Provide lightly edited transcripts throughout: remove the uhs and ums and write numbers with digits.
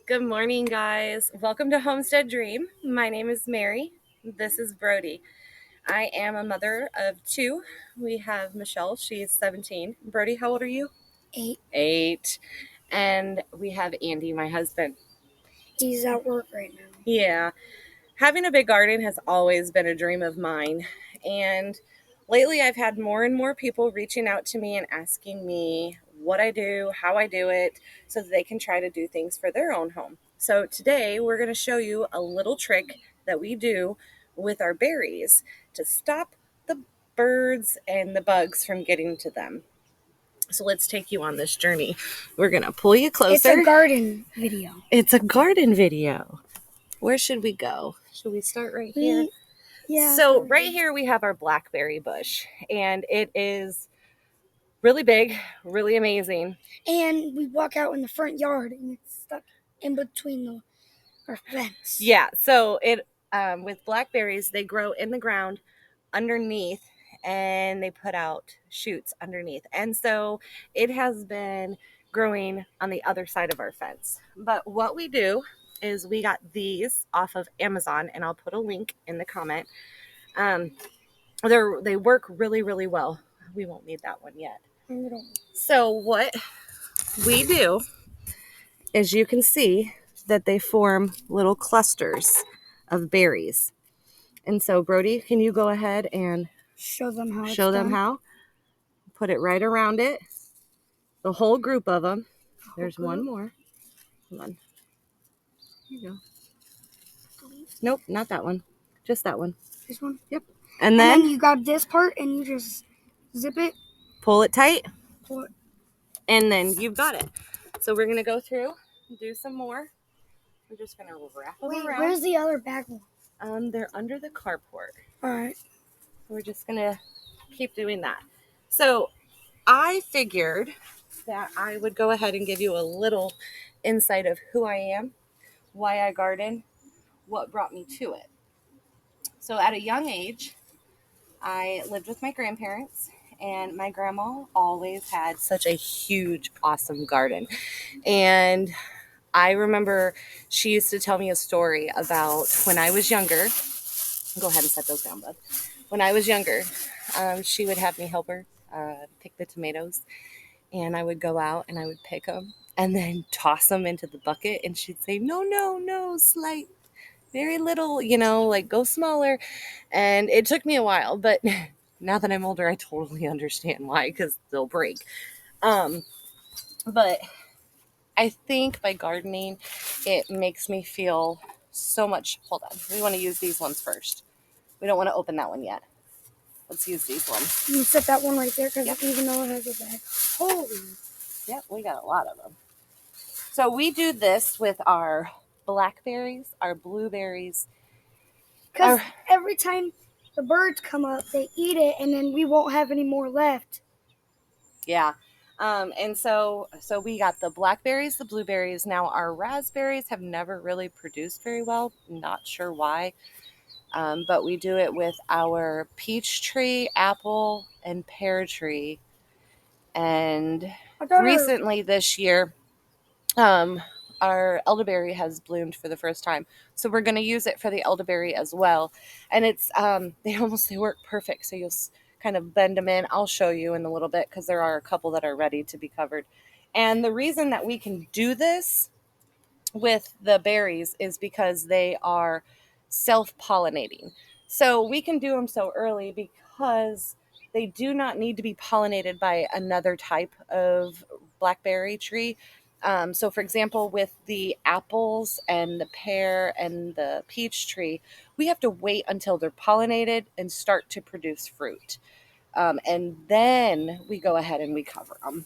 Good morning, guys. Welcome to Homestead Dream. My name is Mary. This is Brody. I am a mother of two. We have Michelle. She is 17. Brody, how old are you? 8. 8. And we have Andy, my husband. He's at work right now. Yeah. Having a big garden has always been a dream of mine. And lately, I've had more and more people reaching out to me and asking me what I do, how I do it, so that they can try to do things for their own home. So today, we're going to show you a little trick that we do with our berries to stop the birds and the bugs from getting to them. So let's take you on this journey. We're going to pull you closer. It's a garden video. It's a garden video. Where should we go? Should we start right here? Yeah. So right here we have our blackberry bush, and it is really big, really amazing. And we walk out in the front yard, and it's stuck in between our fence. Yeah, so it with blackberries, they grow in the ground underneath, and they put out shoots underneath. And so it has been growing on the other side of our fence. But what we do is we got these off of Amazon, and I'll put a link in the comment. They work really, really well. We won't need that one yet. So what we do is you can see that they form little clusters of berries. And so Brody, can you go ahead and show them how? Put it right around it. The whole group of them. There's one more. Hold on. Here you go. Nope, not that one. Just that one. This one? Yep. And then you grab this part and you just zip it. Pull it tight. Pull it. And then you've got it. So we're going to go through and do some more. We're just going to wrap them around. Where's the other bag one? They're under the carport. All right. We're just going to keep doing that. So I figured that I would go ahead and give you a little insight of who I am, why I garden, what brought me to it. So at a young age, I lived with my grandparents, and my grandma always had such a huge, awesome garden. And I remember she used to tell me a story about when I was younger. Go ahead and set those down, bud. When I was younger, she would have me help her pick the tomatoes, and I would go out and I would pick them and then toss them into the bucket, and she'd say, no, slight, very little, like go smaller. And it took me a while, but now that I'm older, I totally understand why, because they'll break. But I think by gardening, it makes me feel so much. Hold on. We want to use these ones first. We don't want to open that one yet. Let's use these ones. You can set that one right there because even though it has a bag. Holy. Yep, we got a lot of them. So we do this with our blackberries, our blueberries. Because every time the birds come up, they eat it, and then we won't have any more left. Yeah. And so we got the blackberries, the blueberries. Now our raspberries have never really produced very well. Not sure why. But we do it with our peach tree, apple, and pear tree. And recently this year, our elderberry has bloomed for the first time. So we're going to use it for the elderberry as well. And it's they work perfect. So you'll kind of bend them in. I'll show you in a little bit because there are a couple that are ready to be covered. And the reason that we can do this with the berries is because they are self-pollinating. So we can do them so early because they do not need to be pollinated by another type of blackberry tree. So for example, with the apples and the pear and the peach tree, we have to wait until they're pollinated and start to produce fruit. And then we go ahead and we cover them.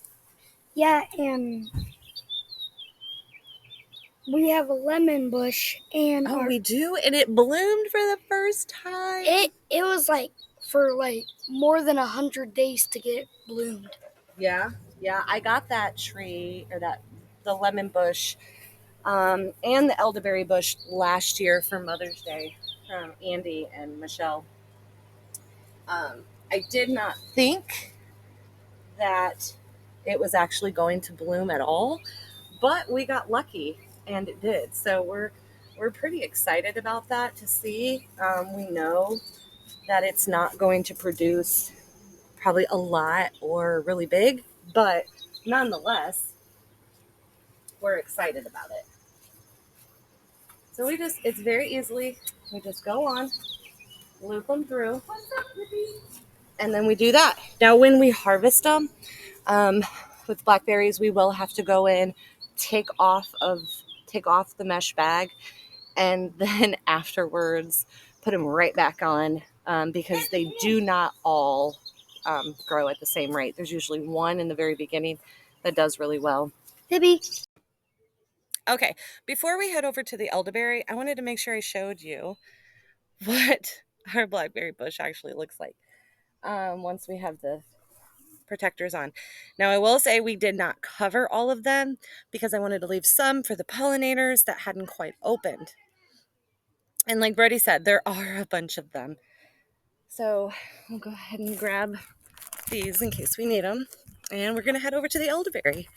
Yeah, and we have a lemon bush, and we do, and it bloomed for the first time. It was for more than 100 days to get bloomed. Yeah, I got that tree or the lemon bush, and the elderberry bush last year for Mother's Day from Andy and Michelle. I did not think that it was actually going to bloom at all, but we got lucky. and it did. So we're pretty excited about that to see. We know that it's not going to produce probably a lot or really big, but nonetheless, we're excited about it. So it's very easily, we just go on, loop them through, and then we do that. Now, when we harvest them, with blackberries, we will have to go in, take off the mesh bag, and then afterwards put them right back on, because they do not all grow at the same rate. There's usually one in the very beginning that does really well. Libby. Okay, before we head over to the elderberry, I wanted to make sure I showed you what our blackberry bush actually looks like once we have the protectors on. Now, I will say we did not cover all of them because I wanted to leave some for the pollinators that hadn't quite opened. And like Brody said, there are a bunch of them. So we'll go ahead and grab these in case we need them. And we're going to head over to the elderberry.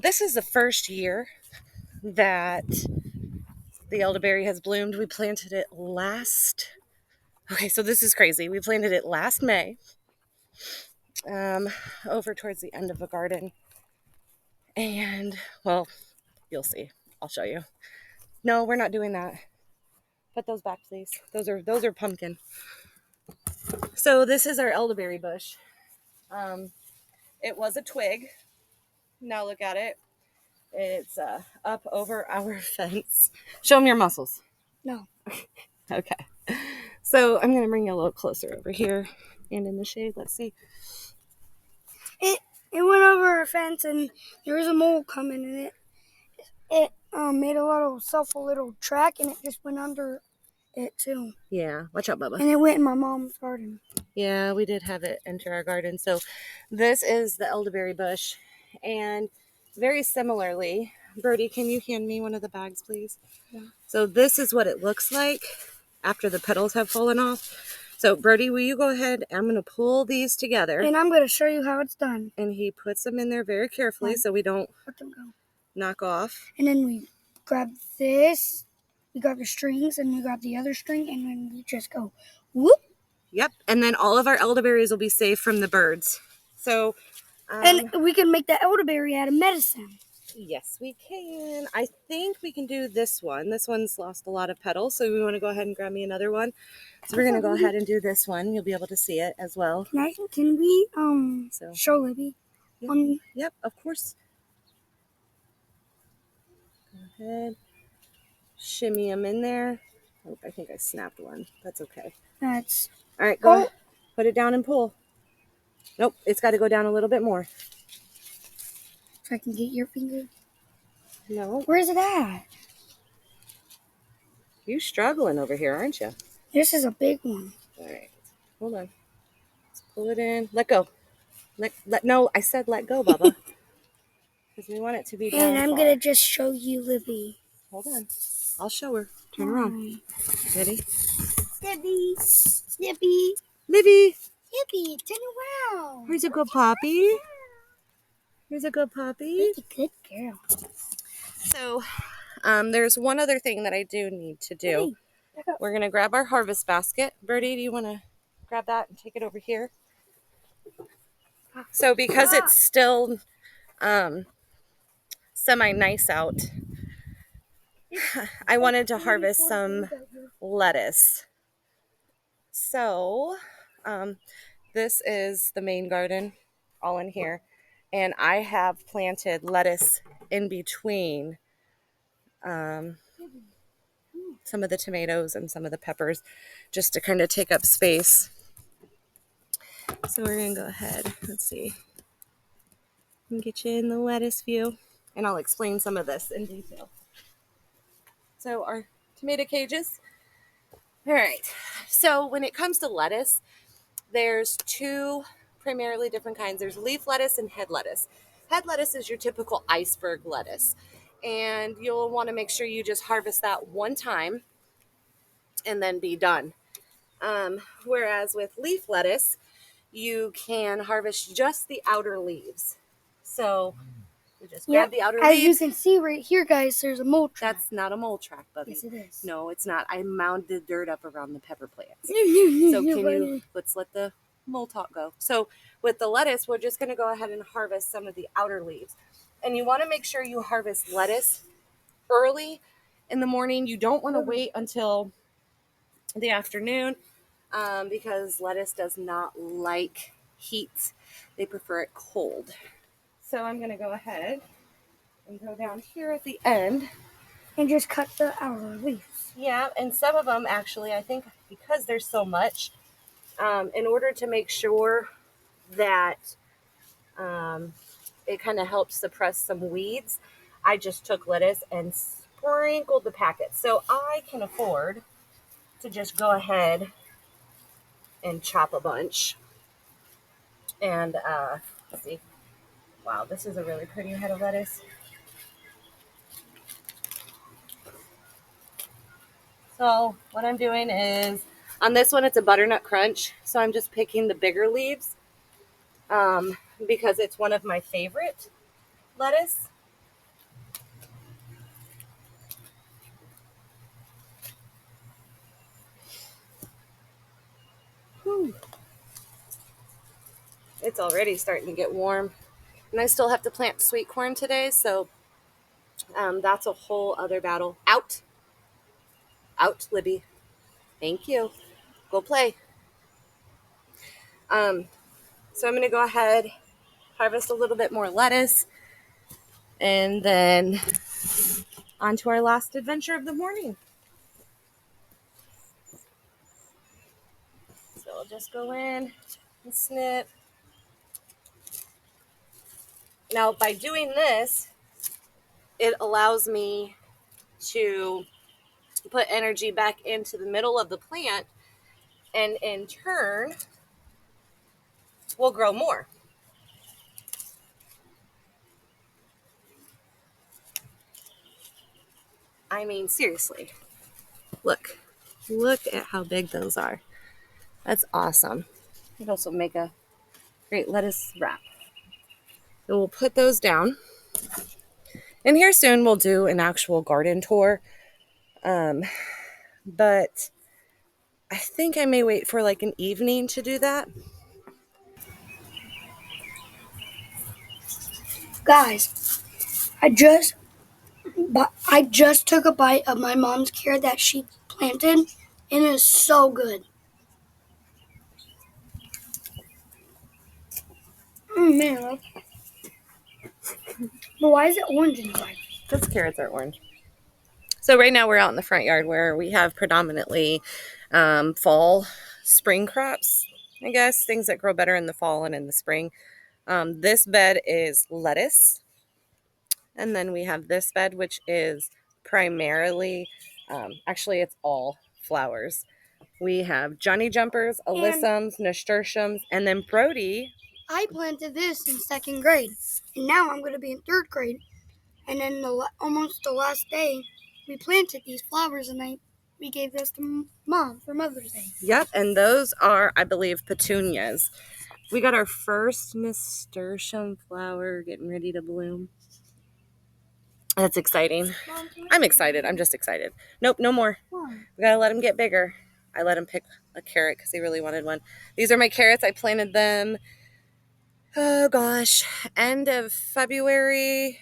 This is the first year that the elderberry has bloomed. We planted it so this is crazy. We planted it last May, over towards the end of the garden. And, well, you'll see. I'll show you. No, we're not doing that. Put those back, please. Those are pumpkin. So this is our elderberry bush. It was a twig. Now look at it. It's up over our fence. Show them your muscles. No. Okay. So I'm going to bring you a little closer over here and in the shade. Let's see. It went over our fence and there was a mole coming and it made a little track and it just went under it too. Yeah, watch out, Bubba. And it went in my mom's garden. Yeah, we did have it enter our garden. So this is the elderberry bush. And very similarly, Brody, can you hand me one of the bags, please? Yeah. So this is what it looks like after the petals have fallen off. So Brody, will you go ahead? I'm going to pull these together. And I'm going to show you how it's done. And he puts them in there very carefully so we don't let them go. Knock off. And then we grab this. We grab the strings and we grab the other string and then we just go whoop. Yep. And then all of our elderberries will be safe from the birds. So, and we can make the elderberry out of medicine. Yes, we can. I think we can do this one. This one's lost a lot of petals, so we want to go ahead and grab me another one. So we're going to go ahead and do this one. You'll be able to see it as well. Can we show Libby? Yep, yep, of course. Go ahead. Shimmy them in there. Oh, I think I snapped one. That's okay. All right, go ahead. Put it down and pull. Nope, it's got to go down a little bit more. So I can get your finger? No. Where's it at? You're struggling over here, aren't you? This is a big one. All right. Hold on. Let's pull it in. Let go. No, I said let go, Bubba. Because we want it to be down. And I'm going to just show you Libby. Hold on. I'll show her. Turn around. Ready? Libby. Libby. Libby. Libby, turn around. Here's a good puppy. Here's a good puppy. That's a good girl. So, there's one other thing that I do need to do. We're going to grab our harvest basket. Birdie, do you want to grab that and take it over here? So, because it's still semi-nice out, I wanted to harvest some lettuce. So, this is the main garden, all in here. And I have planted lettuce in between some of the tomatoes and some of the peppers just to kind of take up space. So we're going to go ahead. Let's see. And get you in the lettuce view. And I'll explain some of this in detail. So our tomato cages. All right. So when it comes to lettuce, there's two primarily different kinds. There's leaf lettuce and head lettuce. Head lettuce is your typical iceberg lettuce. And you'll want to make sure you just harvest that one time and then be done. Whereas with leaf lettuce, you can harvest just the outer leaves. So We just grab Yep. the outer As you leaves. can see right here, guys, there's a mole track. That's not a mole track, Bubby. Yes, it is. No, it's not. I mounded dirt up around the pepper plants. So let's let the mole talk go. So with the lettuce, we're just going to go ahead and harvest some of the outer leaves. And you want to make sure you harvest lettuce early in the morning. You don't want to wait until the afternoon because lettuce does not like heat. They prefer it cold. So I'm going to go ahead and go down here at the end. And just cut the outer leaves. Yeah, and some of them actually, I think because there's so much, in order to make sure that it kind of helps suppress some weeds, I just took lettuce and sprinkled the packet. So I can afford to just go ahead and chop a bunch. And let's see. Wow, this is a really pretty head of lettuce. So what I'm doing is, on this one, it's a butternut crunch. So I'm just picking the bigger leaves because it's one of my favorite lettuce. Whew. It's already starting to get warm. And I still have to plant sweet corn today, so that's a whole other battle. Out. Out, Libby. Thank you. Go play. So I'm going to go ahead, harvest a little bit more lettuce, and then on to our last adventure of the morning. So I'll just go in and snip. Now, by doing this, it allows me to put energy back into the middle of the plant, and in turn, we'll grow more. I mean, seriously. Look at how big those are. That's awesome. It also make a great lettuce wrap. So we'll put those down. And here soon we'll do an actual garden tour. But I think I may wait for like an evening to do that. Guys, I just took a bite of my mom's carrot that she planted, and it is so good. Man, but why is it orange inside? Because carrots are orange. So right now we're out in the front yard where we have predominantly fall, spring crops, I guess, things that grow better in the fall and in the spring. This bed is lettuce. And then we have this bed, which is primarily, actually it's all flowers. We have Johnny Jumpers, alyssums, nasturtiums, and then Brody. I planted this in 2nd grade, and now I'm going to be in 3rd grade. And then almost the last day, we planted these flowers, and we gave this to Mom for Mother's Day. Yep, and those are, I believe, petunias. We got our first nasturtium flower getting ready to bloom. That's exciting. Mom, I'm excited. I'm just excited. Nope, no more. Mom. We gotta let him get bigger. I let him pick a carrot because he really wanted one. These are my carrots. I planted them, oh gosh, end of February,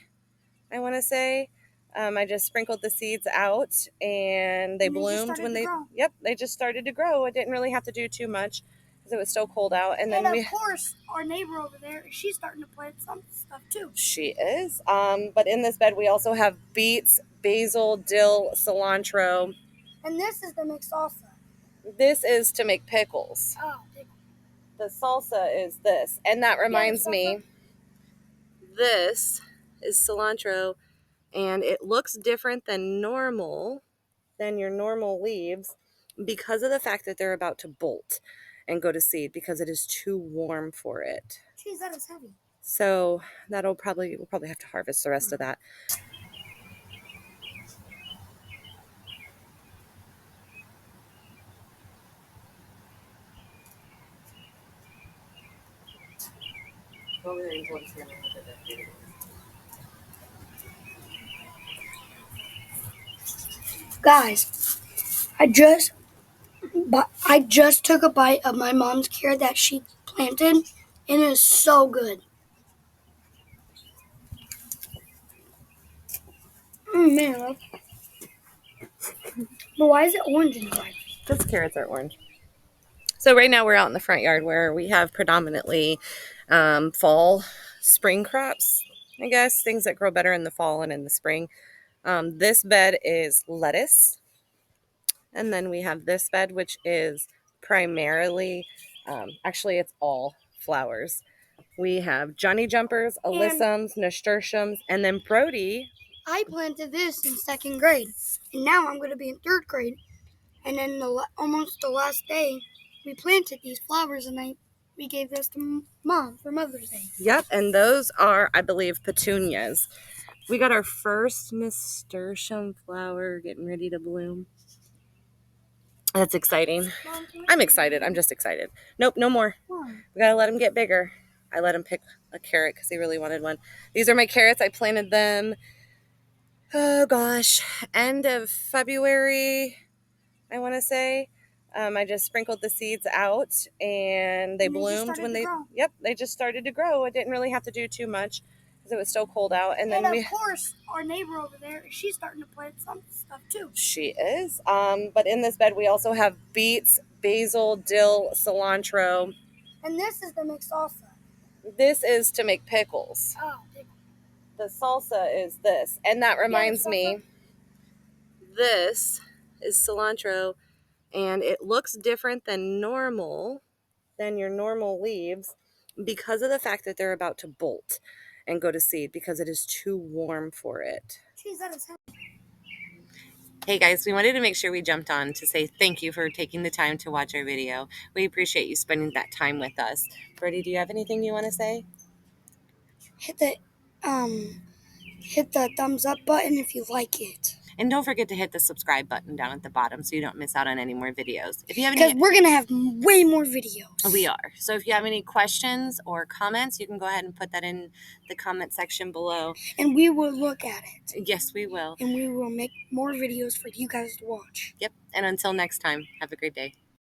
I want to say. I just sprinkled the seeds out and they bloomed when they just started to grow. I didn't really have to do too much because it was so cold out. And then of course, our neighbor over there, she's starting to plant some stuff too. She is. But in this bed, we also have beets, basil, dill, cilantro. And this is the mixed salsa. This is to make pickles. Oh, the salsa is this. And that reminds me, this is cilantro, and it looks different than your normal leaves because of the fact that they're about to bolt and go to seed because it is too warm for it. Jeez, that is heavy. So we'll probably have to harvest the rest of that. Guys, I just took a bite of my mom's carrot that she planted, and it is so good. Man, but why is it orange inside? Those carrots are orange. So right now we're out in the front yard where we have predominantly fall, spring crops, I guess, things that grow better in the fall and in the spring. This bed is lettuce. And then we have this bed, which is primarily, actually it's all flowers. We have Johnny Jumpers, alyssums, nasturtiums, and then Brody. I planted this in second grade, and now I'm going to be in third grade. And then almost the last day, we planted these flowers, and we gave this to Mom for Mother's Day. Yep, and those are, I believe, petunias. We got our first nasturtium flower getting ready to bloom. That's exciting. Mom, I'm excited. I'm just excited. Nope, no more. Mom. We gotta let him get bigger. I let him pick a carrot because he really wanted one. These are my carrots. I planted them, oh gosh, end of February, I want to say. I just sprinkled the seeds out and they bloomed when they just started to grow. I didn't really have to do too much because it was so cold out. And then of course, our neighbor over there, she's starting to plant some stuff too. She is. But in this bed, we also have beets, basil, dill, cilantro. And this is the mixed salsa. This is to make pickles. Oh, the salsa is this. And that reminds me, this is cilantro. And it looks different than your normal leaves because of the fact that they're about to bolt and go to seed because it is too warm for it. Jeez, that is heavy. Hey guys, we wanted to make sure we jumped on to say thank you for taking the time to watch our video. We appreciate you spending that time with us. Brody, do you have anything you want to say? Hit the thumbs up button if you like it. And don't forget to hit the subscribe button down at the bottom so you don't miss out on any more videos. If you have because we're going to have way more videos. We are. So if you have any questions or comments, you can go ahead and put that in the comment section below. And we will look at it. Yes, we will. And we will make more videos for you guys to watch. Yep. And until next time, have a great day.